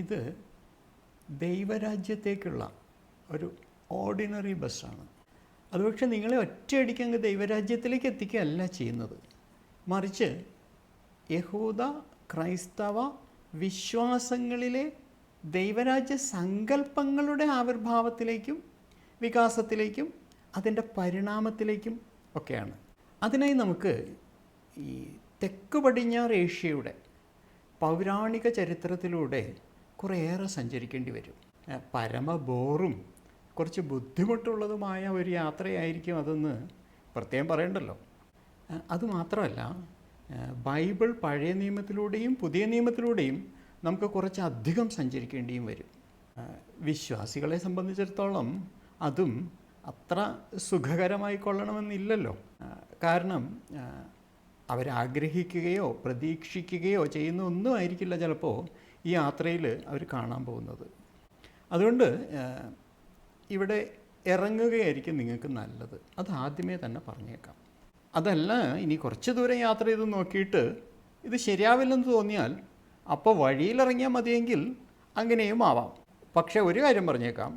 ഇത് ദൈവരാജ്യത്തേക്കുള്ള ഒരു ഓർഡിനറി ബസ്സാണ്. അതുപക്ഷെ നിങ്ങളെ ഒറ്റയടിക്ക് അങ്ങ് ദൈവരാജ്യത്തിലേക്ക് എത്തിക്കുകയല്ല ചെയ്യുന്നത്, മറിച്ച് യഹൂദ ക്രൈസ്തവ വിശ്വാസങ്ങളിലെ ദൈവരാജ്യ സങ്കല്പങ്ങളുടെ ആവിർഭാവത്തിലേക്കും വികാസത്തിലേക്കും അതിൻ്റെ പരിണാമത്തിലേക്കും ഒക്കെയാണ്. അതിനായി നമുക്ക് ഈ തെക്ക് പടിഞ്ഞാറ് ഏഷ്യയുടെ പൗരാണിക ചരിത്രത്തിലൂടെ കുറേയേറെ സഞ്ചരിക്കേണ്ടി വരും. പരമബോറും കുറച്ച് ബുദ്ധിമുട്ടുള്ളതുമായ ഒരു യാത്രയായിരിക്കും അതെന്ന് പ്രത്യേകം പറയണ്ടല്ലോ. അതുമാത്രമല്ല, ബൈബിൾ പഴയ നിയമത്തിലൂടെയും പുതിയ നിയമത്തിലൂടെയും നമുക്ക് കുറച്ചധികം സഞ്ചരിക്കേണ്ടിയും വരും. വിശ്വാസികളെ സംബന്ധിച്ചിടത്തോളം അതും അത്ര സുഖകരമായി കൊള്ളണമെന്നില്ലല്ലോ. കാരണം അവരാഗ്രഹിക്കുകയോ പ്രതീക്ഷിക്കുകയോ ചെയ്യുന്ന ഒന്നും ആയിരിക്കില്ല ചിലപ്പോൾ ഈ യാത്രയിൽ അവർ കാണാൻ പോകുന്നത്. അതുകൊണ്ട് ഇവിടെ ഇറങ്ങുകയായിരിക്കും നിങ്ങൾക്ക് നല്ലത്. അത് ആദ്യമേ തന്നെ പറഞ്ഞേക്കാം. അതല്ല, ഇനി കുറച്ച് ദൂരം യാത്ര ചെയ്ത് നോക്കിയിട്ട് ഇത് ശരിയാവില്ലെന്ന് തോന്നിയാൽ അപ്പോൾ വഴിയിലിറങ്ങിയാൽ മതിയെങ്കിൽ അങ്ങനെയും ആവാം. പക്ഷേ ഒരു കാര്യം പറഞ്ഞേക്കാം,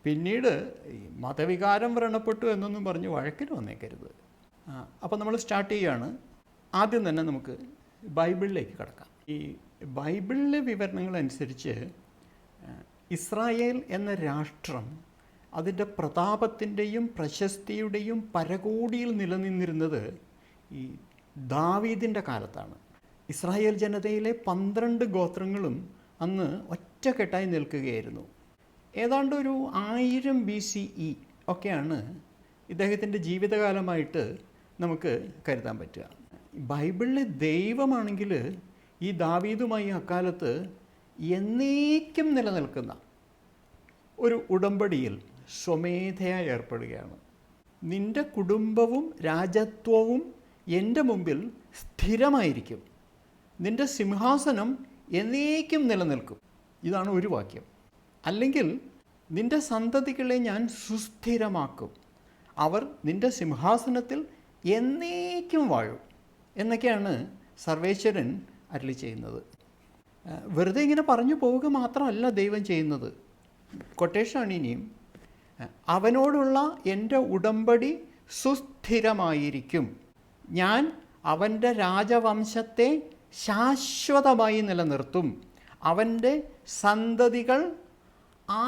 പിന്നീട് ഈ മതവികാരം വ്രണപ്പെട്ടു എന്നൊന്നും പറഞ്ഞ് വഴക്കിന് വന്നേക്കരുത്. അപ്പോൾ നമ്മൾ സ്റ്റാർട്ട് ചെയ്യുകയാണ്. ആദ്യം തന്നെ നമുക്ക് ബൈബിളിലേക്ക് കടക്കാം. ഈ ബൈബിളിലെ വിവരണങ്ങളനുസരിച്ച് ഇസ്രായേൽ എന്ന രാഷ്ട്രം അതിൻ്റെ പ്രതാപത്തിൻ്റെയും പ്രശസ്തിയുടെയും പരകോടിയിൽ നിലനിന്നിരുന്നത് ഈ ദാവീദിൻ്റെ കാലത്താണ്. ഇസ്രായേൽ ജനതയിലെ 12 ഗോത്രങ്ങളും അന്ന് ഒറ്റക്കെട്ടായി നിൽക്കുകയായിരുന്നു. ഏതാണ്ട് ഒരു 1000 BCE ഒക്കെയാണ് ഇദ്ദേഹത്തിൻ്റെ ജീവിതകാലമായിട്ട് നമുക്ക് കരുതാൻ പറ്റുക. ബൈബിളിലെ ദൈവമാണെങ്കിൽ ഈ ദാവീദുമായി അക്കാലത്ത് എന്നേക്കും നിലനിൽക്കുന്ന ഒരു ഉടമ്പടിയിൽ സ്വമേധയായി ഏർപ്പെടുകയാണ്. നിൻ്റെ കുടുംബവും രാജത്വവും എൻ്റെ മുമ്പിൽ സ്ഥിരമായിരിക്കും, നിൻ്റെ സിംഹാസനം എന്നേക്കും നിലനിൽക്കും. ഇതാണ് ഒരു വാക്യം. അല്ലെങ്കിൽ നിൻ്റെ സന്തതികളെ ഞാൻ സുസ്ഥിരമാക്കും, അവർ നിൻ്റെ സിംഹാസനത്തിൽ എന്നേക്കും വാഴും എന്നൊക്കെയാണ് സർവേശ്വരൻ അരുളി ചെയ്യുന്നത്. വെറുതെ ഇങ്ങനെ പറഞ്ഞു പോവുക മാത്രമല്ല ദൈവം ചെയ്യുന്നത്. കൊട്ടേഷനാണ് ഇനിയും, അവനോടുള്ള എൻ്റെ ഉടമ്പടി സുസ്ഥിരമായിരിക്കും, ഞാൻ അവൻ്റെ രാജവംശത്തെ ശാശ്വതമായി നിലനിർത്തും, അവൻ്റെ സന്തതികൾ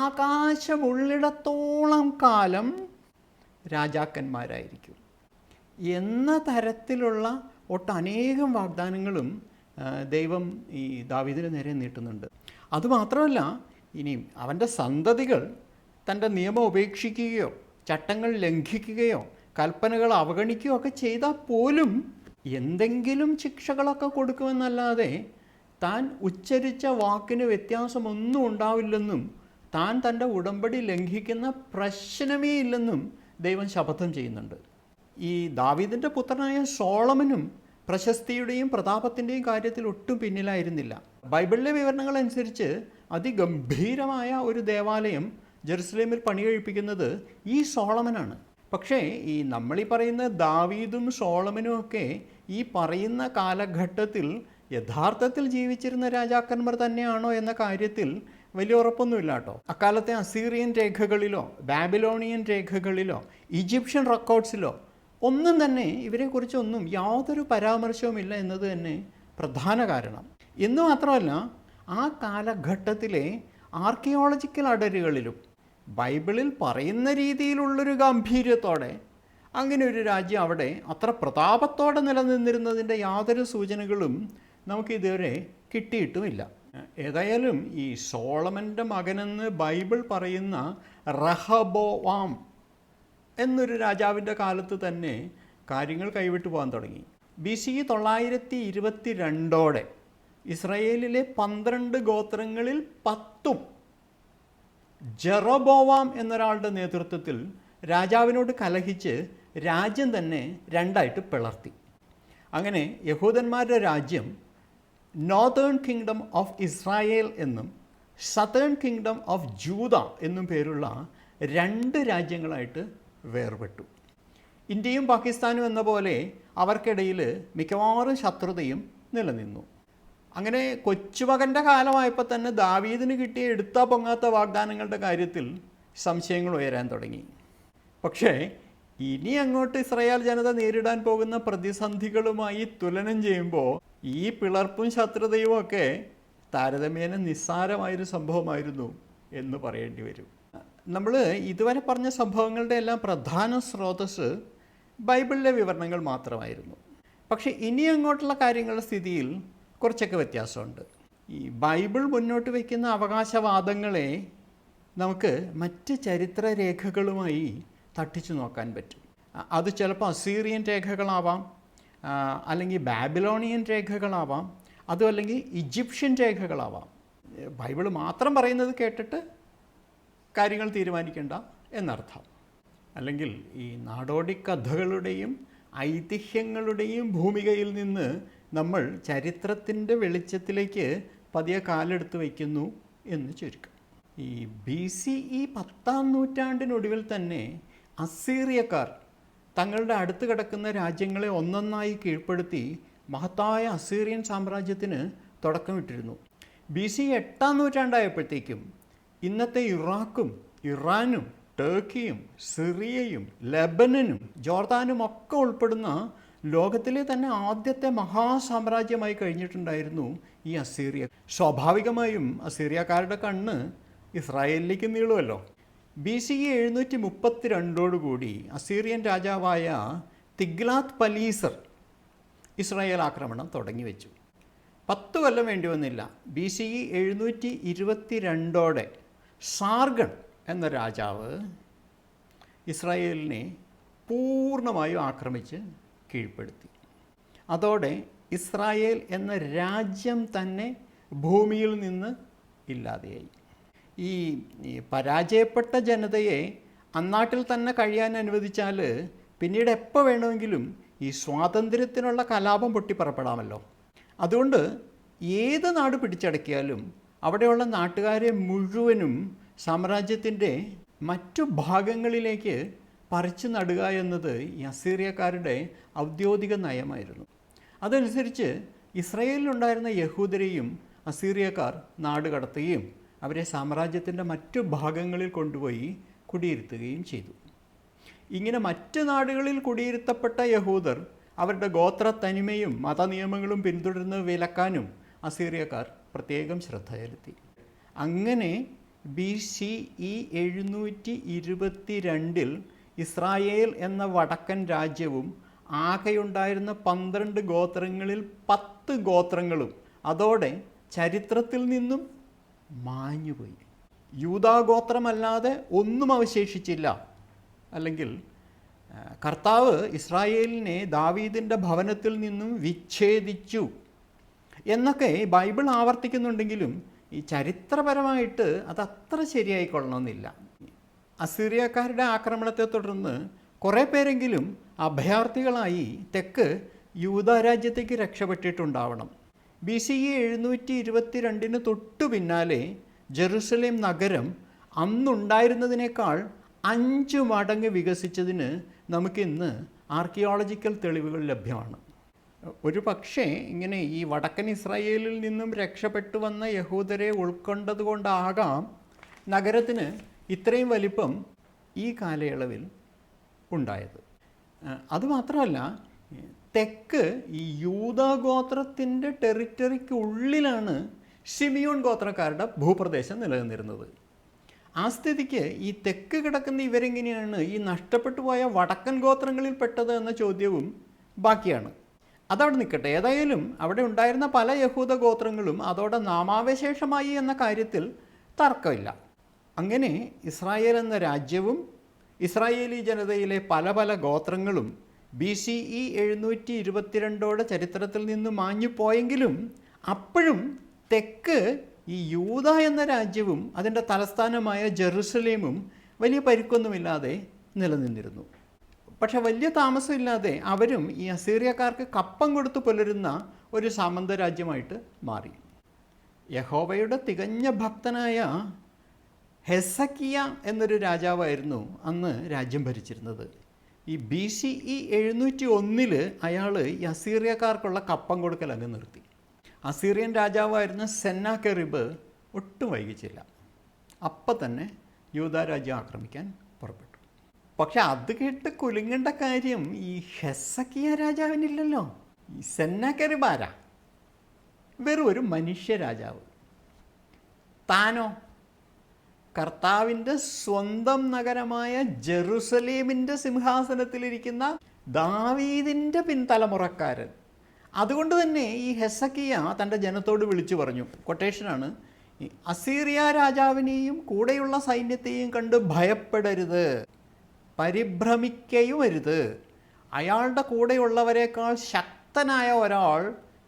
ആകാശമുള്ളിടത്തോളം കാലം രാജാക്കന്മാരായിരിക്കും എന്ന തരത്തിലുള്ള ഒട്ടനേകം വാഗ്ദാനങ്ങളും ദൈവം ഈ ദാവീദിന് നേരെ നീട്ടുന്നുണ്ട്. അതുമാത്രമല്ല, ഇനിയും അവൻ്റെ സന്തതികൾ തൻ്റെ നിയമം ഉപേക്ഷിക്കുകയോ ചട്ടങ്ങൾ ലംഘിക്കുകയോ കൽപ്പനകൾ അവഗണിക്കുകയോ ഒക്കെ ചെയ്താൽ പോലും എന്തെങ്കിലും ശിക്ഷകളൊക്കെ കൊടുക്കുമെന്നല്ലാതെ താൻ ഉച്ചരിച്ച വാക്കിന് വ്യത്യാസമൊന്നും ഉണ്ടാവില്ലെന്നും താൻ തൻ്റെ ഉടമ്പടി ലംഘിക്കുന്ന പ്രശ്നമേ ഇല്ലെന്നും ദൈവം ശപഥം ചെയ്യുന്നുണ്ട്. ഈ ദാവീദിൻ്റെ പുത്രനായ സോളമനും പ്രശസ്തിയുടെയും പ്രതാപത്തിൻ്റെയും കാര്യത്തിൽ ഒട്ടും പിന്നിലായിരുന്നില്ല. ബൈബിളിലെ വിവരണങ്ങൾ അനുസരിച്ച് അതിഗംഭീരമായ ഒരു ദേവാലയം ജെറുസലേമിൽ പണി കഴിപ്പിക്കുന്നത് ഈ സോളമനാണ്. പക്ഷേ ഈ നമ്മളീ പറയുന്ന ദാവീദും സോളമനും ഒക്കെ ഈ പറയുന്ന കാലഘട്ടത്തിൽ യഥാർത്ഥത്തിൽ ജീവിച്ചിരുന്ന രാജാക്കന്മാർ തന്നെയാണോ എന്ന കാര്യത്തിൽ വലിയ ഉറപ്പൊന്നുമില്ല കേട്ടോ. അക്കാലത്തെ അസീറിയൻ രേഖകളിലോ ബാബിലോണിയൻ രേഖകളിലോ ഈജിപ്ഷ്യൻ റെക്കോർഡ്സിലോ ഒന്നും തന്നെ ഇവരെക്കുറിച്ചൊന്നും യാതൊരു പരാമർശവുമില്ല എന്നത് തന്നെ പ്രധാന കാരണം. എന്ന് മാത്രമല്ല, ആ കാലഘട്ടത്തിലെ ആർക്കിയോളജിക്കൽ അടരുകളിലും ബൈബിളിൽ പറയുന്ന രീതിയിലുള്ളൊരു ഗാംഭീര്യത്തോടെ അങ്ങനെ ഒരു രാജ്യം അവിടെ അത്ര പ്രതാപത്തോടെ നിലനിന്നിരുന്നതിൻ്റെ യാതൊരു സൂചനകളും നമുക്കിതുവരെ കിട്ടിയിട്ടുമില്ല. ഏതായാലും ഈ സോളമൻ്റെ മകനെന്ന് ബൈബിൾ പറയുന്ന റഹബോവാം എന്നൊരു രാജാവിൻ്റെ കാലത്ത് തന്നെ കാര്യങ്ങൾ കൈവിട്ടു പോകാൻ തുടങ്ങി. BC 922 ഇസ്രായേലിലെ 12 ഗോത്രങ്ങളിൽ 10ഉം ജെറോബോവാം എന്നൊരാളുടെ നേതൃത്വത്തിൽ രാജാവിനോട് കലഹിച്ച് രാജ്യം തന്നെ രണ്ടായിട്ട് പിളർത്തി. അങ്ങനെ യഹൂദന്മാരുടെ രാജ്യം നോർത്തേൺ കിങ്ഡം ഓഫ് ഇസ്രായേൽ എന്നും സതേൺ കിങ്ഡം ഓഫ് ജൂത എന്നും പേരുള്ള 2 രാജ്യങ്ങളായിട്ട് വേർപെട്ടു. ഇന്ത്യയും പാകിസ്ഥാനും എന്ന പോലെ അവർക്കിടയിൽ മിക്കവാറും ശത്രുതയും നിലനിന്നു. അങ്ങനെ കൊച്ചുമകൻ്റെ കാലമായപ്പോൾ തന്നെ ദാവീദിന് കിട്ടിയ എടുത്താ പൊങ്ങാത്ത വാഗ്ദാനങ്ങളുടെ കാര്യത്തിൽ സംശയങ്ങൾ ഉയരാൻ തുടങ്ങി. പക്ഷേ ഇനി അങ്ങോട്ട് ഇസ്രായേൽ ജനത നേരിടാൻ പോകുന്ന പ്രതിസന്ധികളുമായി തുലനം ചെയ്യുമ്പോൾ ഈ പിളർപ്പും ശത്രുതയും ഒക്കെ താരതമ്യേന നിസ്സാരമായൊരു സംഭവമായിരുന്നു എന്ന് പറയേണ്ടി വരും. നമ്മൾ ഇതുവരെ പറഞ്ഞ സംഭവങ്ങളുടെ എല്ലാം പ്രധാന സ്രോതസ്സ് ബൈബിളിലെ വിവരണങ്ങൾ മാത്രമായിരുന്നു. പക്ഷേ ഇനി അങ്ങോട്ടുള്ള കാര്യങ്ങളുടെ സ്ഥിതിയിൽ കുറച്ചൊക്കെ വ്യത്യാസമുണ്ട്. ഈ ബൈബിൾ മുന്നോട്ട് വയ്ക്കുന്ന അവകാശവാദങ്ങളെ നമുക്ക് മറ്റ് ചരിത്ര രേഖകളുമായി തട്ടിച്ചു നോക്കാൻ പറ്റും. അത് ചിലപ്പോൾ അസീറിയൻ രേഖകളാവാം, അല്ലെങ്കിൽ ബാബിലോണിയൻ രേഖകളാവാം, അതും അല്ലെങ്കിൽ ഈജിപ്ഷ്യൻ രേഖകളാവാം. ബൈബിൾ മാത്രം പറയുന്നത് കേട്ടിട്ട് കാര്യങ്ങൾ തീരുമാനിക്കേണ്ട എന്നർത്ഥം. അല്ലെങ്കിൽ ഈ നാടോടി കഥകളുടെയും ഐതിഹ്യങ്ങളുടെയും ഭൂമികയിൽ നിന്ന് നമ്മൾ ചരിത്രത്തിൻ്റെ വെളിച്ചത്തിലേക്ക് പതിയെ കാലെടുത്ത് വയ്ക്കുന്നു എന്ന് ചുരുക്കം. ഈ BCE 10-ാം നൂറ്റാണ്ടിനൊടുവിൽ തന്നെ അസീറിയക്കാർ തങ്ങളുടെ അടുത്ത് കിടക്കുന്ന രാജ്യങ്ങളെ ഒന്നൊന്നായി കീഴ്പ്പെടുത്തി മഹത്തായ അസീറിയൻ സാമ്രാജ്യത്തിന് തുടക്കമിട്ടിരുന്നു. BCE 8-ാം നൂറ്റാണ്ടായപ്പോഴത്തേക്കും ഇന്നത്തെ ഇറാഖും ഇറാനും ടർക്കിയും സിറിയയും ലെബനനും ജോർദാനും ഒക്കെ ഉൾപ്പെടുന്ന ലോകത്തിലെ തന്നെ ആദ്യത്തെ മഹാസാമ്രാജ്യമായി കഴിഞ്ഞിട്ടുണ്ടായിരുന്നു ഈ അസീറിയ. സ്വാഭാവികമായും അസീറിയക്കാരുടെ കണ്ണ് ഇസ്രായേലിലേക്ക് നീളുമല്ലോ. BCE 732 അസീറിയൻ രാജാവായ തിഗ്ലാത്ത് പലീസർ ഇസ്രായേൽ ആക്രമണം തുടങ്ങി വെച്ചു. 10 കൊല്ലം വേണ്ടി വന്നില്ല. BCE 722 സാർഗൺ എന്ന രാജാവ് ഇസ്രായേലിനെ പൂർണ്ണമായും ആക്രമിച്ച് കീഴ്പ്പെടുത്തി. അതോടെ ഇസ്രായേൽ എന്ന രാജ്യം തന്നെ ഭൂമിയിൽ നിന്ന് ഇല്ലാതെയായി. ഈ പരാജയപ്പെട്ട ജനതയെ അന്നാട്ടിൽ തന്നെ കഴിയാൻ അനുവദിച്ചാൽ പിന്നീട് എപ്പോൾ വേണമെങ്കിലും ഈ സ്വാതന്ത്ര്യത്തിനുള്ള കലാപം പൊട്ടിപ്പുറപ്പെടാമല്ലോ. അതുകൊണ്ട് ഏത് നാട് പിടിച്ചടക്കിയാലും അവിടെയുള്ള നാട്ടുകാരെ മുഴുവനും സാമ്രാജ്യത്തിൻ്റെ മറ്റു ഭാഗങ്ങളിലേക്ക് പറിച്ചു നടുക എന്നത് ഈ അസീറിയക്കാരുടെ ഔദ്യോഗിക നയമായിരുന്നു. അതനുസരിച്ച് ഇസ്രായേലിലുണ്ടായിരുന്ന യഹൂദരെയും അസീറിയക്കാർ നാട് കടത്തുകയും അവരെ സാമ്രാജ്യത്തിൻ്റെ മറ്റു ഭാഗങ്ങളിൽ കൊണ്ടുപോയി കുടിയിരുത്തുകയും ചെയ്തു. ഇങ്ങനെ മറ്റ് നാടുകളിൽ കുടിയിരുത്തപ്പെട്ട യഹൂദർ അവരുടെ ഗോത്ര തനിമയും മതനിയമങ്ങളും പിന്തുടർന്ന് വിലക്കാനും അസീറിയക്കാർ പ്രത്യേകം ശ്രദ്ധ ചെലുത്തി. അങ്ങനെ BCE 722 ഇസ്രായേൽ എന്ന വടക്കൻ രാജ്യവും ആകെയുണ്ടായിരുന്ന 12 ഗോത്രങ്ങളിൽ 10 ഗോത്രങ്ങളും അതോടെ ചരിത്രത്തിൽ നിന്നും മാഞ്ഞുപോയി. യൂദാഗോത്രമല്ലാതെ ഒന്നും അവശേഷിച്ചില്ല. അല്ലെങ്കിൽ കർത്താവ് ഇസ്രായേലിനെ ദാവീദിൻ്റെ ഭവനത്തിൽ നിന്നും വിച്ഛേദിച്ചു എന്നൊക്കെ ബൈബിൾ ആവർത്തിക്കുന്നുണ്ടെങ്കിലും ഈ ചരിത്രപരമായിട്ട് അതത്ര ശരിയായിക്കൊള്ളണമെന്നില്ല. അസീറിയക്കാരുടെ ആക്രമണത്തെ തുടർന്ന് കുറേ പേരെങ്കിലും അഭയാർത്ഥികളായി തെക്ക് യൂദാ രാജ്യത്തേക്ക് രക്ഷപ്പെട്ടിട്ടുണ്ടാവണം. BCE 722 തൊട്ടു പിന്നാലെ ജെറുസലേം നഗരം അന്നുണ്ടായിരുന്നതിനേക്കാൾ 5 മടങ്ങ് വികസിച്ചതിന് നമുക്കിന്ന് ആർക്കിയോളജിക്കൽ തെളിവുകൾ ലഭ്യമാണ്. ഒരു പക്ഷേ ഇങ്ങനെ ഈ വടക്കൻ ഇസ്രായേലിൽ നിന്നും രക്ഷപ്പെട്ടു വന്ന യഹൂദരെ ഉൾക്കൊണ്ടതുകൊണ്ടാകാം നഗരത്തിന് ഇത്രയും വലിപ്പം ഈ കാലയളവിൽ ഉണ്ടായത്. അതുമാത്രമല്ല, തെക്ക് ഈ യൂദാ ഗോത്രത്തിൻ്റെ ടെറിറ്ററിക്ക് ഉള്ളിലാണ് ഷിമിയോൺ ഗോത്രക്കാരുടെ ഭൂപ്രദേശം നിലനിന്നിരുന്നത്. ആ സ്ഥിതിക്ക് ഈ തെക്ക് കിടക്കുന്ന ഇവരെങ്ങനെയാണ് ഈ നഷ്ടപ്പെട്ടു പോയ വടക്കൻ ഗോത്രങ്ങളിൽ പെട്ടത് എന്ന ചോദ്യവും ബാക്കിയാണ്. അതവിടെ നിൽക്കട്ടെ. ഏതായാലും അവിടെ ഉണ്ടായിരുന്ന പല യഹൂദ ഗോത്രങ്ങളും അതോടെ നാമാവശേഷമായി എന്ന കാര്യത്തിൽ തർക്കമില്ല. അങ്ങനെ ഇസ്രായേൽ എന്ന രാജ്യവും ഇസ്രായേലി ജനതയിലെ പല പല ഗോത്രങ്ങളും BCE 722 ചരിത്രത്തിൽ നിന്ന് മാഞ്ഞു പോയെങ്കിലും അപ്പോഴും തെക്ക് ഈ യൂദ എന്ന രാജ്യവും അതിൻ്റെ തലസ്ഥാനമായ ജെറുസലേമും വലിയ പരിക്കൊന്നുമില്ലാതെ നിലനിന്നിരുന്നു. പക്ഷെ വലിയ താമസമില്ലാതെ അവരും ഈ അസീറിയക്കാർക്ക് കപ്പം കൊടുത്ത് പുലരുന്ന ഒരു സാമന്ത രാജ്യമായിട്ട് മാറി. യഹോവയുടെ തികഞ്ഞ ഭക്തനായ ഹെസക്കിയ എന്നൊരു രാജാവായിരുന്നു അന്ന് രാജ്യം ഭരിച്ചിരുന്നത്. ഈ BCE 701 അയാൾ ഈ അസീറിയക്കാർക്കുള്ള കപ്പം കൊടുക്കൽ അങ്ങ് നിർത്തി. അസീറിയൻ രാജാവായിരുന്ന സെന്നാകെറിബ് ഒട്ടും വൈകിച്ചില്ല. അപ്പം തന്നെ യൂദാ രാജ്യം ആക്രമിക്കാൻ പുറപ്പെട്ടു. പക്ഷെ അത് കേട്ട് കുലുങ്ങേണ്ട കാര്യം ഈ ഹെസക്കിയ രാജാവിനില്ലല്ലോ. ഈ സെന്നാകെറിബ് ആരാ? വെറും ഒരു മനുഷ്യ രാജാവ്. താനോ കർത്താവിൻ്റെ സ്വന്തം നഗരമായ ജെറുസലേമിൻ്റെ സിംഹാസനത്തിലിരിക്കുന്ന ദാവീദിൻ്റെ പിൻതലമുറക്കാരൻ. അതുകൊണ്ട് തന്നെ ഈ ഹെസക്കിയ തൻ്റെ ജനത്തോട് വിളിച്ചു പറഞ്ഞു, കൊട്ടേഷനാണ്, ഈ അസീറിയ രാജാവിനെയും കൂടെയുള്ള സൈന്യത്തെയും കണ്ട് ഭയപ്പെടരുത്, പരിഭ്രമിക്കുകയും അരുത്. അയാളുടെ കൂടെയുള്ളവരെക്കാൾ ശക്തനായ ഒരാൾ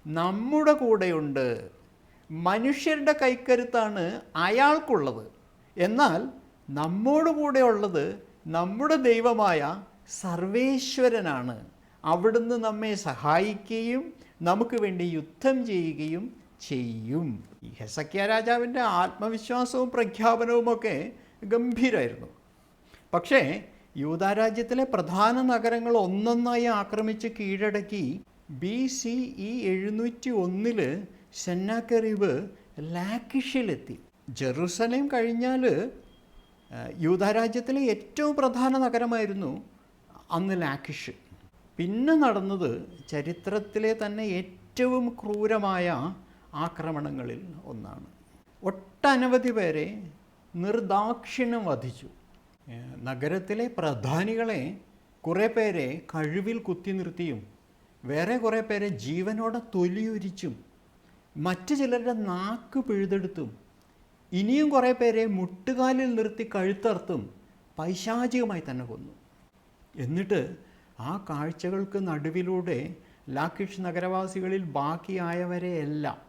നമ്മുടെ കൂടെയുണ്ട്. മനുഷ്യരുടെ കൈക്കരുത്താണ് അയാൾക്കുള്ളത്, എന്നാൽ നമ്മോട് കൂടെയുള്ളത് നമ്മുടെ ദൈവമായ സർവേശ്വരനാണ്. അവിടുന്ന് നമ്മെ സഹായിക്കുകയും നമുക്ക് വേണ്ടി യുദ്ധം ചെയ്യുകയും ചെയ്യും. ഈ ഹെസക്കിയ രാജാവിൻ്റെ ആത്മവിശ്വാസവും പ്രഖ്യാപനവുമൊക്കെ ഗംഭീരമായിരുന്നു. പക്ഷേ യൂദാ രാജ്യത്തിലെ പ്രധാന നഗരങ്ങൾ ഒന്നൊന്നായി ആക്രമിച്ച് കീഴടക്കി BCE 701 സെന്നാകെറിബ് ലാക്കിഷിലെത്തി. ജെറുസലേം കഴിഞ്ഞാൽ യൂദാ രാജ്യത്തിലെ ഏറ്റവും പ്രധാന നഗരമായിരുന്നു അന്ന് ലാക്കിഷ്. പിന്നെ നടന്നത് ചരിത്രത്തിലെ തന്നെ ഏറ്റവും ക്രൂരമായ ആക്രമണങ്ങളിൽ ഒന്നാണ്. ഒട്ടനവധി പേരെ നിർദാക്ഷിണ്യം വധിച്ചു. നഗരത്തിലെ പ്രധാനികളെ കുറേ പേരെ കഴിവിൽ കുത്തി നിർത്തിയും വേറെ കുറേ പേരെ ജീവനോടെ തൊലിയൊരിച്ചും മറ്റു ചിലരുടെ നാക്ക് പിഴുതെടുത്തും ഇനിയും കുറേ പേരെ മുട്ടുകാലിൽ നിർത്തി കഴുത്തർത്തും പൈശാചികമായി തന്നെ കൊന്നു. എന്നിട്ട് ആ കാഴ്ചകൾക്ക് നടുവിലൂടെ ലാക്കിഷ് നഗരവാസികളിൽ ബാക്കിയായവരെയെല്ലാം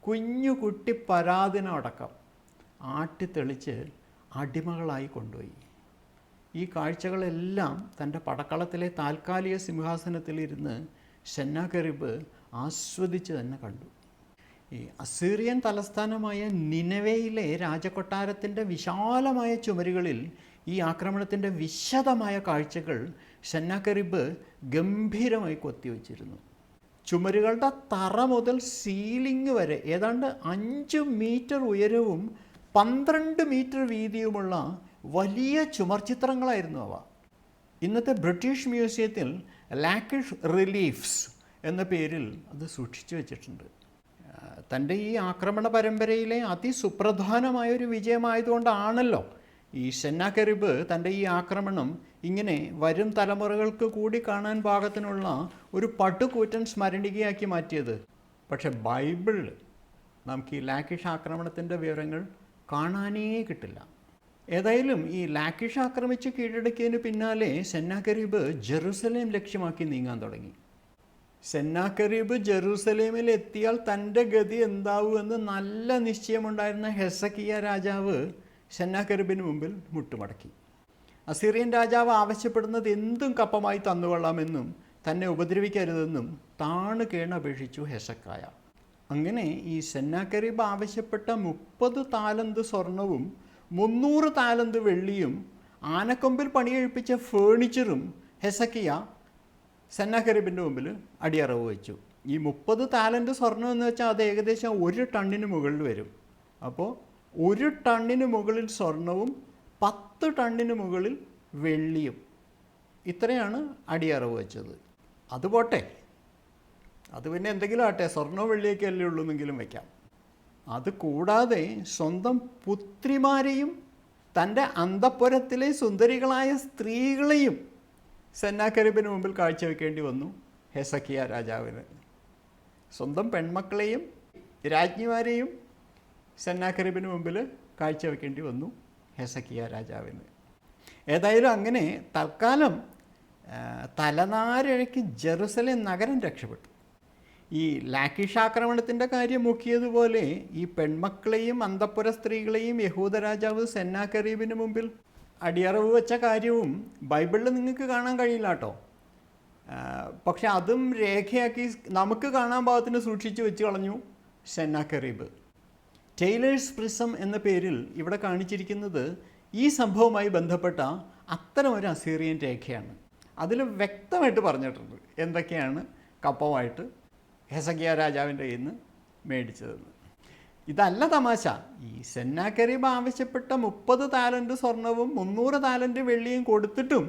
കുഞ്ഞു കുട്ടി പരാതിനടക്കം ആട്ടിത്തെളിച്ച് അടിമകളായി കൊണ്ടുപോയി. ഈ കാഴ്ചകളെല്ലാം തൻ്റെ പടക്കളത്തിലെ താൽക്കാലിക സിംഹാസനത്തിലിരുന്ന് സെന്നാകെറിബ് ആസ്വദിച്ച് തന്നെ കണ്ടു. ഈ അസീറിയൻ തലസ്ഥാനമായ നിനവയിലെ രാജകൊട്ടാരത്തിൻ്റെ വിശാലമായ ചുമരുകളിൽ ഈ ആക്രമണത്തിൻ്റെ വിശദമായ കാഴ്ചകൾ സെന്നാകെറിബ് ഗംഭീരമായി കൊത്തിവെച്ചിരുന്നു. ചുമരുകളുടെ തറ മുതൽ സീലിംഗ് വരെ ഏതാണ്ട് 5 മീറ്റർ ഉയരവും 12 മീറ്റർ വീതിയുമുള്ള വലിയ ചുമർചിത്രങ്ങളായിരുന്നു അവ. ഇന്നത്തെ ബ്രിട്ടീഷ് മ്യൂസിയത്തിൽ ലാക്കിഷ് റിലീഫ്സ് എന്ന പേരിൽ അത് സൂക്ഷിച്ചു വച്ചിട്ടുണ്ട്. തൻ്റെ ഈ ആക്രമണ പരമ്പരയിലെ അതിസുപ്രധാനമായൊരു വിജയമായതുകൊണ്ടാണല്ലോ ഈ സെന്നാകെറിബ് തൻ്റെ ഈ ആക്രമണം ഇങ്ങനെ വരും തലമുറകൾക്ക് കൂടി കാണാൻ പാകത്തിനുള്ള ഒരു പടുകൂറ്റൻ സ്മരണികയാക്കി മാറ്റിയത്. പക്ഷെ ബൈബിളിൽ നമുക്ക് ഈ ലാക്കിഷ് ആക്രമണത്തിൻ്റെ വിവരങ്ങൾ കാണാനേ കിട്ടില്ല. ഏതായാലും ഈ ലാക്കിഷ് ആക്രമിച്ച് കീഴടക്കിയതിന് പിന്നാലെ സെന്നാകെറിബ് ജെറുസലേം ലക്ഷ്യമാക്കി നീങ്ങാൻ തുടങ്ങി. സെന്നാകെറിബ് ജെറുസലേമിൽ എത്തിയാൽ തൻ്റെ ഗതി എന്താവുമെന്ന് നല്ല നിശ്ചയമുണ്ടായിരുന്ന ഹെസക്കിയ രാജാവ് സെന്നാകെറിബിന് മുമ്പിൽ മുട്ടുമടക്കി. അസീറിയൻ രാജാവ് ആവശ്യപ്പെടുന്നത് എന്തും കപ്പമായി തന്നുകൊള്ളാമെന്നും തന്നെ ഉപദ്രവിക്കരുതെന്നും താണ് കേണപേക്ഷിച്ചു ഹെസക്കായ. അങ്ങനെ ഈ സെന്നാകെറിബ് ആവശ്യപ്പെട്ട 30 താലന്ത് സ്വർണവും 300 താലന്ത് വെള്ളിയും ആനക്കൊമ്പിൽ പണിയെഴുപ്പിച്ച ഫേണിച്ചറും ഹെസക്കിയ സെന്നാകെറിബിൻ്റെ മുമ്പിൽ അടിയറവ് വെച്ചു. ഈ 30 താലന്റ് സ്വർണം എന്ന് വെച്ചാൽ അത് ഏകദേശം 1 ടണ്ണിന് മുകളിൽ വരും. അപ്പോൾ 1 ടണ്ണിന് മുകളിൽ സ്വർണവും 10 ടണ്ണിന് മുകളിൽ വെള്ളിയും, ഇത്രയാണ് അടിയറവ് വെച്ചത്. അത് പോട്ടെ, അത് പിന്നെ എന്തെങ്കിലും ആട്ടെ, സ്വർണ്ണവും വെള്ളിയൊക്കെ അല്ലേ ഉള്ളൂ എന്നെങ്കിലും വയ്ക്കാം. അത് കൂടാതെ സ്വന്തം പുത്രിമാരെയും തൻ്റെ അന്തഃപുരത്തിലെ സുന്ദരികളായ സ്ത്രീകളെയും സെന്നാകെറിബിന് മുമ്പിൽ കാഴ്ചവെക്കേണ്ടി വന്നു ഹെസക്കിയ രാജാവിന്. സ്വന്തം പെൺമക്കളെയും രാജ്ഞിമാരെയും സെന്നാകെറിബിന് മുമ്പിൽ കാഴ്ചവെക്കേണ്ടി വന്നു ഹെസക്കിയ രാജാവിന്. ഏതായാലും അങ്ങനെ തൽക്കാലം തലനാരിഴയ്ക്ക് ജെറുസലേം നഗരം രക്ഷപ്പെട്ടു. ഈ ലാക്കിഷ് ആക്രമണത്തിൻ്റെ കാര്യം മുക്കിയതുപോലെ ഈ പെൺമക്കളെയും അന്തഃപുര സ്ത്രീകളെയും യഹൂദ രാജാവ് സെന്നാകെറിബിന് മുമ്പിൽ അടിയറവ് വെച്ച കാര്യവും ബൈബിളിൽ നിങ്ങൾക്ക് കാണാൻ കഴിയില്ല കേട്ടോ. പക്ഷെ അതും രേഖയാക്കി നമുക്ക് കാണാൻ പാകത്തിന് സൂക്ഷിച്ച് വെച്ച് കളഞ്ഞു സെന്നാകെറിബ്. ടെയ്ലേഴ്സ് പ്രിസം എന്ന പേരിൽ ഇവിടെ കാണിച്ചിരിക്കുന്നത് ഈ സംഭവവുമായി ബന്ധപ്പെട്ട അത്തരം ഒരു അസീറിയൻ രേഖയാണ്. അതിൽ വ്യക്തമായിട്ട് പറഞ്ഞിട്ടുണ്ട് എന്തൊക്കെയാണ് കപ്പമായിട്ട് ഹെസക്കിയ രാജാവിൻ്റെ കയ്യിൽ നിന്ന് മേടിച്ചതെന്ന്. ഇതല്ല തമാശ. ഈ സെന്നാകെരീബ് ആവശ്യപ്പെട്ട 30 താലന്റ് സ്വർണവും 300 താലന്റ് വെള്ളിയും കൊടുത്തിട്ടും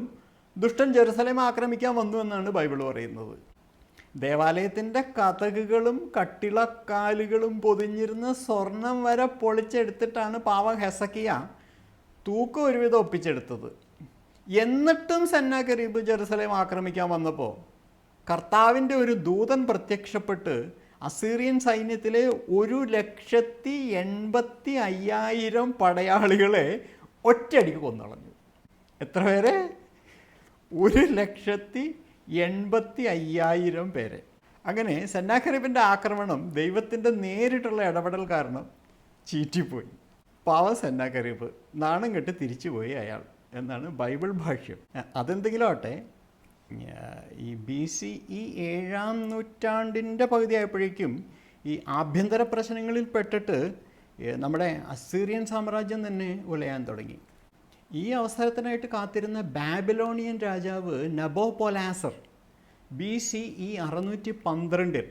ദുഷ്ടൻ ജെറുസലേം ആക്രമിക്കാൻ വന്നു എന്നാണ് ബൈബിൾ പറയുന്നത്. ദേവാലയത്തിൻ്റെ കതകുകളും കട്ടിളക്കാലുകളും പൊതിഞ്ഞിരുന്ന സ്വർണം വരെ പൊളിച്ചെടുത്തിട്ടാണ് പാവം ഹെസക്കിയ തൂക്കം ഒരുവിധം ഒപ്പിച്ചെടുത്തത്. എന്നിട്ടും സെന്നാകെരീബ് ജെറുസലേം ആക്രമിക്കാൻ വന്നപ്പോൾ കർത്താവിൻ്റെ ഒരു ദൂതൻ പ്രത്യക്ഷപ്പെട്ട് അസീറിയൻ സൈന്യത്തിലെ 1,85,000 പടയാളികളെ ഒറ്റയടിക്ക് കൊന്നളഞ്ഞു. എത്ര പേരെ? 1,85,000 പേരെ. അങ്ങനെ സെന്നാകെരീബിൻ്റെ ആക്രമണം ദൈവത്തിൻ്റെ നേരിട്ടുള്ള ഇടപെടൽ കാരണം ചീറ്റിപ്പോയി. പാവം സെന്നാകെരീബ് നാണം കെട്ട് തിരിച്ചുപോയി അയാൾ എന്നാണ് ബൈബിൾ ഭാഷ്യം. അതെന്തെങ്കിലും ആട്ടെ, ഈ BCE 7-ാം നൂറ്റാണ്ടിൻ്റെ പകുതിയായപ്പോഴേക്കും ഈ ആഭ്യന്തര പ്രശ്നങ്ങളിൽ പെട്ടിട്ട് നമ്മുടെ അസീറിയൻ സാമ്രാജ്യം തന്നെ ഉലയാൻ തുടങ്ങി. ഈ അവസരത്തിനായിട്ട് കാത്തിരുന്ന ബാബിലോണിയൻ രാജാവ് നബോപൊലാസർ BCE 612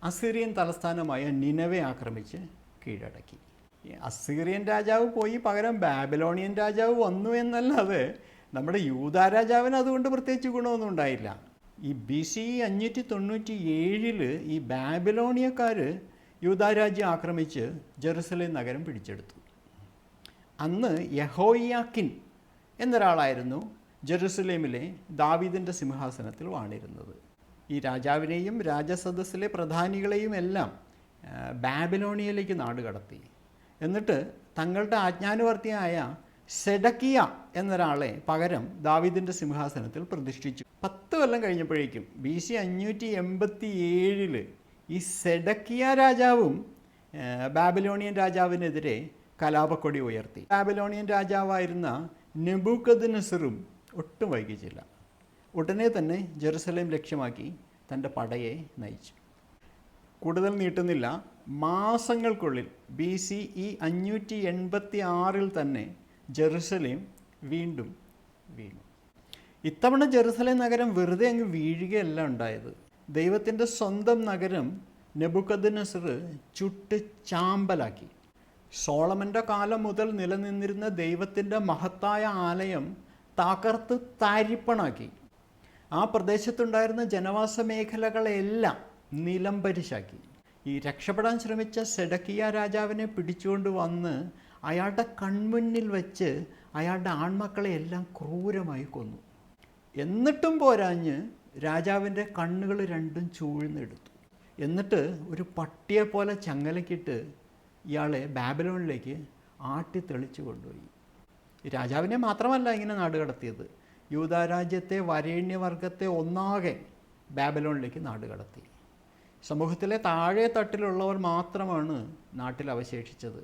അസീറിയൻ തലസ്ഥാനമായ നിനവെ ആക്രമിച്ച് കീഴടക്കി. അസീറിയൻ രാജാവ് പോയി പകരം ബാബിലോണിയൻ രാജാവ് വന്നു എന്നല്ലാതെ നമ്മുടെ യൂദാ രാജാവിന് അതുകൊണ്ട് പ്രത്യേകിച്ച് ഗുണമൊന്നും ഉണ്ടായില്ല. ഈ BCE 597 ഈ ബാബിലോണിയക്കാർ യൂദാ രാജ്യം ആക്രമിച്ച് ജെറുസലേം നഗരം പിടിച്ചെടുത്തു. അന്ന് യഹോയാക്കിൻ എന്നൊരാളായിരുന്നു ജെറുസലേമിലെ ദാവീദിൻ്റെ സിംഹാസനത്തിൽ വാണിരുന്നത്. ഈ രാജാവിനെയും രാജസദസ്സിലെ പ്രധാനികളെയും എല്ലാം ബാബിലോണിയയിലേക്ക് നാടുകടത്തി. എന്നിട്ട് തങ്ങളുടെ ആജ്ഞാനുവർത്തിയായ സെഡക്കിയ എന്നൊരാളെ പകരം ദാവീദിൻ്റെ സിംഹാസനത്തിൽ പ്രതിഷ്ഠിച്ചു. 10 കൊല്ലം കഴിഞ്ഞപ്പോഴേക്കും BC 587 ഈ സെഡക്കിയ രാജാവും ബാബിലോണിയൻ രാജാവിനെതിരെ കലാപക്കൊടി ഉയർത്തി. ബാബിലോണിയൻ രാജാവായിരുന്ന നെബൂഖദ്നേസറും ഒട്ടും വൈകിച്ചില്ല. ഉടനെ തന്നെ ജെറുസലേം ലക്ഷ്യമാക്കി തൻ്റെ പടയെ നയിച്ചു. കൂടുതൽ നീട്ടുന്നില്ല, മാസങ്ങൾക്കുള്ളിൽ BCE 586 തന്നെ ജെറുസലേം വീണ്ടും വീണു. ഇത്തവണ ജെറുസലേം നഗരം വെറുതെ അങ്ങ് വീഴുകയല്ല ഉണ്ടായത്. ദൈവത്തിൻ്റെ സ്വന്തം നഗരം നെബൂഖദ്നേസർ ചുട്ട് ചാമ്പലാക്കി. സോളമൻ്റെ കാലം മുതൽ നിലനിന്നിരുന്ന ദൈവത്തിൻ്റെ മഹത്തായ ആലയം തകർത്ത് താരിപ്പണാക്കി. ആ പ്രദേശത്തുണ്ടായിരുന്ന ജനവാസ മേഖലകളെല്ലാം നിലംപരിശാക്കി. ഈ രക്ഷപ്പെടാൻ ശ്രമിച്ച സെഡക്കിയ രാജാവിനെ പിടിച്ചുകൊണ്ട് വന്ന് അയാളുടെ കൺമുന്നിൽ വെച്ച് അയാളുടെ ആൺമക്കളെ എല്ലാം ക്രൂരമായി കൊന്നു. എന്നിട്ടും പോരാഞ്ഞ് രാജാവിൻ്റെ കണ്ണുകൾ രണ്ടും ചൂഴ്ന്നെടുത്തു. എന്നിട്ട് ഒരു പട്ടിയെപ്പോലെ ചങ്ങലക്കിട്ട് ഇയാളെ ബാബിലോണിലേക്ക് ആട്ടിത്തെളിച്ചു കൊണ്ടുപോയി. രാജാവിനെ മാത്രമല്ല ഇങ്ങനെ നാടുകടത്തിയത്, യൂദാ രാജ്യത്തെ വരേണ്യവർഗത്തെ ഒന്നാകെ ബാബിലോണിലേക്ക് നാടുകടത്തി. സമൂഹത്തിലെ താഴെ തട്ടിലുള്ളവർ മാത്രമാണ് നാട്ടിൽ അവശേഷിച്ചത്.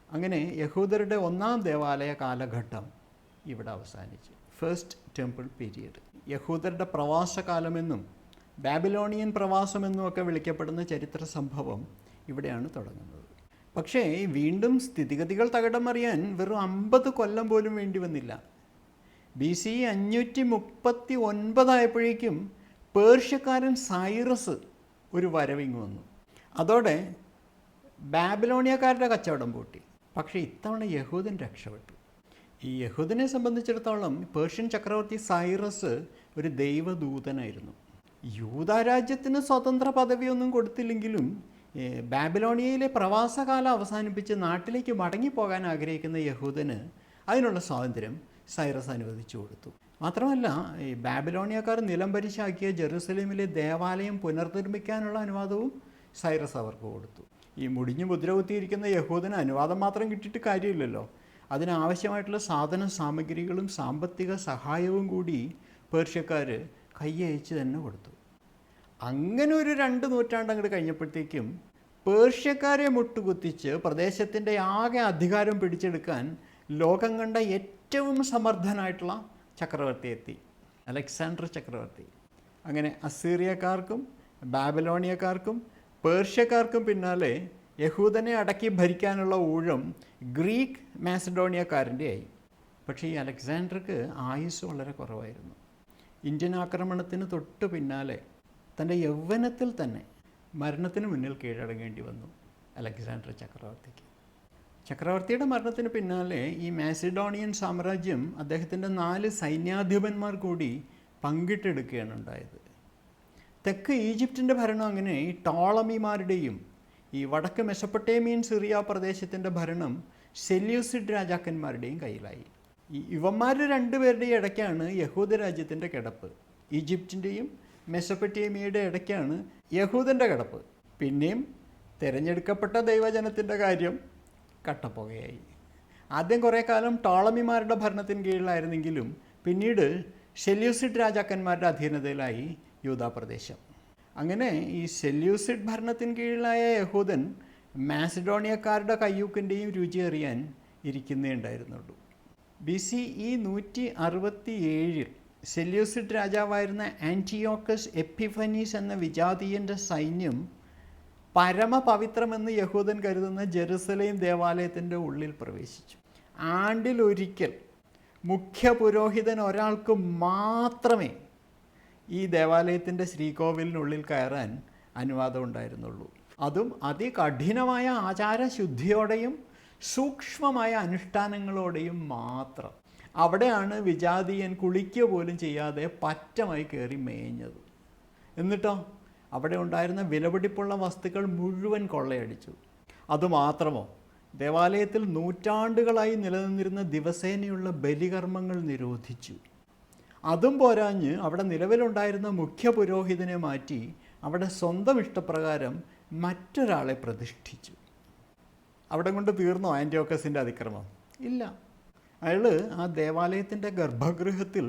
അങ്ങനെ യഹൂദരുടെ 1-ാം ദേവാലയ കാലഘട്ടം ഇവിടെ അവസാനിച്ചു. First temple period. യഹൂദരുടെ പ്രവാസകാലമെന്നും ബാബിലോണിയൻ പ്രവാസമെന്നും ഒക്കെ വിളിക്കപ്പെടുന്ന ചരിത്ര സംഭവം ഇവിടെയാണ് തുടങ്ങുന്നത്. പക്ഷേ വീണ്ടും സ്ഥിതിഗതികൾ തകിടം മറിയാൻ വെറും 50 കൊല്ലം പോലും വേണ്ടി വന്നില്ല. BCE 539 ആയപ്പോഴേക്കും പേർഷ്യക്കാരൻ സൈറസ് ഒരു വരവിങ് വന്നു. അതോടെ ബാബിലോണിയക്കാരുടെ കച്ചവടം പൂട്ടി. പക്ഷേ ഇത്തവണ യഹൂദൻ രക്ഷപ്പെട്ടു. ഈ യഹൂദനെ സംബന്ധിച്ചിടത്തോളം പേർഷ്യൻ ചക്രവർത്തി സൈറസ് ഒരു ദൈവദൂതനായിരുന്നു. യൂദാ രാജ്യത്തിന് സ്വതന്ത്ര പദവിയൊന്നും കൊടുത്തില്ലെങ്കിലും ബാബിലോണിയയിലെ പ്രവാസകാലം അവസാനിപ്പിച്ച് നാട്ടിലേക്ക് മടങ്ങിപ്പോകാൻ ആഗ്രഹിക്കുന്ന യഹൂദന് അതിനുള്ള സ്വാതന്ത്ര്യം സൈറസ് അനുവദിച്ചു കൊടുത്തു. മാത്രമല്ല, ഈ ബാബിലോണിയക്കാർ നിലംപരിശാക്കിയ ജെറുസലേമിലെ ദേവാലയം പുനർനിർമ്മിക്കാനുള്ള അനുവാദവും സൈറസ് അവർക്ക് കൊടുത്തു. ഈ മുടിഞ്ഞു മുദ്ര കുത്തിയിരിക്കുന്ന യഹൂദന് അനുവാദം മാത്രം കിട്ടിയിട്ട് കാര്യമില്ലല്ലോ. അതിനാവശ്യമായിട്ടുള്ള സാധന സാമഗ്രികളും സാമ്പത്തിക സഹായവും കൂടി പേർഷ്യക്കാർ കയ്യയച്ച് തന്നെ കൊടുത്തു. അങ്ങനെ ഒരു 2 നൂറ്റാണ്ട് അങ്ങോട്ട് കഴിഞ്ഞപ്പോഴത്തേക്കും പേർഷ്യക്കാരെ മുട്ടുകുത്തിച്ച് പ്രദേശത്തിൻ്റെ ആകെ അധികാരം പിടിച്ചെടുക്കാൻ ലോകം കണ്ട ഏറ്റവും സമർത്ഥനായിട്ടുള്ള ചക്രവർത്തി എത്തി, അലക്സാണ്ടർ ചക്രവർത്തി. അങ്ങനെ അസീറിയക്കാർക്കും ബാബിലോണിയക്കാർക്കും പേർഷ്യക്കാർക്കും പിന്നാലെ യഹൂദനെ അടക്കി ഭരിക്കാനുള്ള ഊഴം ഗ്രീക്ക് മാസഡോണിയക്കാരൻ്റെ ആയി. പക്ഷേ ഈ അലക്സാണ്ടർക്ക് ആയുസ് വളരെ കുറവായിരുന്നു. ഇന്ത്യൻ ആക്രമണത്തിന് തൊട്ട് പിന്നാലെ തൻ്റെ യൗവനത്തിൽ തന്നെ മരണത്തിന് മുന്നിൽ കീഴടങ്ങേണ്ടി വന്നു അലക്സാണ്ടർ ചക്രവർത്തിക്ക്. ചക്രവർത്തിയുടെ മരണത്തിന് പിന്നാലെ ഈ മാസിഡോണിയൻ സാമ്രാജ്യം അദ്ദേഹത്തിൻ്റെ 4 സൈന്യാധിപന്മാർ കൂടി പങ്കിട്ടെടുക്കുകയാണ് ഉണ്ടായത്. തെക്ക് ഈജിപ്തിൻ്റെ ഭരണം അങ്ങനെ ഈ ടോളമിമാരുടെയും ഈ വടക്ക് മെസൊപ്പൊട്ടേമിയൻ സിറിയ പ്രദേശത്തിൻ്റെ ഭരണം സെല്യൂസിഡ് രാജാക്കന്മാരുടെയും കയ്യിലായി. ഇവന്മാർ രണ്ടുപേരുടെയും ഇടയ്ക്കാണ് യഹൂദ രാജ്യത്തിൻ്റെ കിടപ്പ്. ഈജിപ്തിൻ്റെയും മെസൊപ്പൊട്ടേമിയയുടെ ഇടയ്ക്കാണ് യഹൂദൻ്റെ കിടപ്പ്. പിന്നെയും തിരഞ്ഞെടുക്കപ്പെട്ട ദൈവജനത്തിൻ്റെ കാര്യം കട്ടപ്പുകയായി. ആദ്യം കുറേ കാലം ടോളമിമാരുടെ ഭരണത്തിന് കീഴിലായിരുന്നെങ്കിലും പിന്നീട് സെല്യൂസിഡ് രാജാക്കന്മാരുടെ അധീനതയിലായി യൂദാപ്രദേശം. അങ്ങനെ ഈ സെല്യൂസിഡ് ഭരണത്തിന് കീഴിലായ യഹൂദൻ മാസിഡോണിയക്കാരുടെ കയ്യൂക്കിൻ്റെയും രുചി അറിയാൻ ഇരിക്കുന്നേ ഉണ്ടായിരുന്നുള്ളൂ. BCE 167 സെല്യൂസിഡ് രാജാവായിരുന്ന ആൻറ്റിയോക്കസ് എപ്പിഫനീസ് എന്ന വിജാതീയൻ്റെ സൈന്യം പരമപവിത്രമെന്ന് യഹൂദൻ കരുതുന്ന ജെറുസലേം ദേവാലയത്തിൻ്റെ ഉള്ളിൽ പ്രവേശിച്ചു. ആണ്ടിലൊരിക്കൽ മുഖ്യ പുരോഹിതൻ ഒരാൾക്ക് മാത്രമേ ഈ ദേവാലയത്തിൻ്റെ ശ്രീകോവിലിനുള്ളിൽ കയറാൻ അനുവാദം ഉണ്ടായിരുന്നുള്ളൂ. അതും അതികഠിനമായ ആചാരശുദ്ധിയോടെയും സൂക്ഷ്മമായ അനുഷ്ഠാനങ്ങളോടെയും മാത്രം. അവിടെയാണ് വിജാതീയൻ കുളിക്കുക പോലും ചെയ്യാതെ പറ്റമായി കയറി മേഞ്ഞത്. എന്നിട്ടോ അവിടെ ഉണ്ടായിരുന്ന വിലപിടിപ്പുള്ള വസ്തുക്കൾ മുഴുവൻ കൊള്ളയടിച്ചു. അതുമാത്രമോ, ദേവാലയത്തിൽ നൂറ്റാണ്ടുകളായി നിലനിന്നിരുന്ന ദിവസേനയുള്ള ബലികർമ്മങ്ങൾ നിരോധിച്ചു. അതും പോരാഞ്ഞ് അവിടെ നിലവിലുണ്ടായിരുന്ന മുഖ്യ പുരോഹിതനെ മാറ്റി അവിടെ സ്വന്തം ഇഷ്ടപ്രകാരം മറ്റൊരാളെ പ്രതിഷ്ഠിച്ചു. അവിടെ കൊണ്ട് തീർന്നോ ആൻറ്റിയോക്കസിൻ്റെ അതിക്രമം? ഇല്ല. അയാൾ ആ ദേവാലയത്തിൻ്റെ ഗർഭഗൃഹത്തിൽ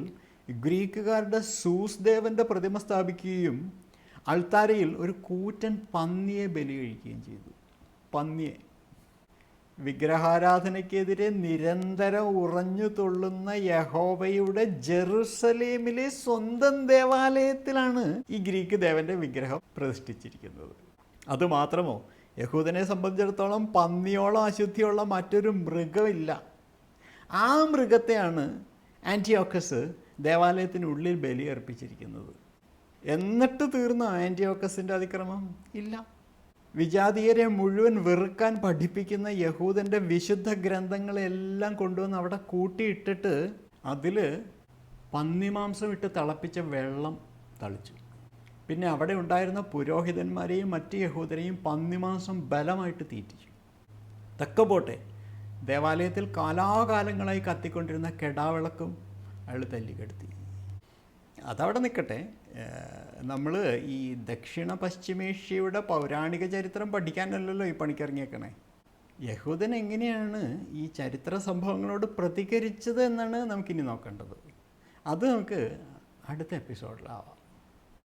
ഗ്രീക്കുകാരുടെ സൂസ് ദേവൻ്റെ പ്രതിമ സ്ഥാപിക്കുകയും അൾത്താരയിൽ ഒരു കൂറ്റൻ പന്നിയെ ബലി കഴിക്കുകയും ചെയ്തു. പന്നിയെ. വിഗ്രഹാരാധനയ്ക്കെതിരെ നിരന്തരം ഉറഞ്ഞു തുള്ളുന്ന യഹോവയുടെ ജെറുസലേമിലെ സ്വന്തം ദേവാലയത്തിലാണ് ഈ ഗ്രീക്ക് ദേവൻ്റെ വിഗ്രഹം പ്രതിഷ്ഠിച്ചിരിക്കുന്നത്. അതുമാത്രമോ, യഹൂദനെ സംബന്ധിച്ചിടത്തോളം പന്നിയോളം അശുദ്ധിയുള്ള മറ്റൊരു മൃഗമില്ല. ആ മൃഗത്തെയാണ് ആൻറ്റിയോക്കസ് ദേവാലയത്തിനുള്ളിൽ ബലിയർപ്പിച്ചിരിക്കുന്നത്. എന്നിട്ട് തീർന്ന ആൻറ്റിയോക്കസിൻ്റെ അതിക്രമം? ഇല്ല. വിജാതീയരെ മുഴുവൻ വെറുക്കാൻ പഠിപ്പിക്കുന്ന യഹൂദൻ്റെ വിശുദ്ധ ഗ്രന്ഥങ്ങളെല്ലാം കൊണ്ടുവന്ന് അവിടെ കൂട്ടിയിട്ടിട്ട് അതിൽ പന്നിമാംസം ഇട്ട് തിളപ്പിച്ച വെള്ളം തളിച്ചു. പിന്നെ അവിടെ ഉണ്ടായിരുന്ന പുരോഹിതന്മാരെയും മറ്റ് യഹൂദരെയും പന്നിമാംസം ബലമായിട്ട് തീറ്റിച്ചു. ഇതൊക്കെ പോട്ടെ, ദേവാലയത്തിൽ കാലാകാലങ്ങളായി കത്തിക്കൊണ്ടിരുന്ന കെടാവിളക്കും അയാൾ തല്ലിക്കെടുത്തി. അതവിടെ നിൽക്കട്ടെ. നമ്മൾ ഈ ദക്ഷിണ പശ്ചിമേഷ്യയുടെ പൗരാണിക ചരിത്രം പഠിക്കാനല്ലല്ലോ ഈ പണിക്കിറങ്ങിയേക്കണേ. യഹൂദൻ എങ്ങനെയാണ് ഈ ചരിത്ര സംഭവങ്ങളോട് പ്രതികരിച്ചത് എന്നാണ് നമുക്കിനി നോക്കേണ്ടത്. അത് നമുക്ക് അടുത്ത എപ്പിസോഡിലാവാം.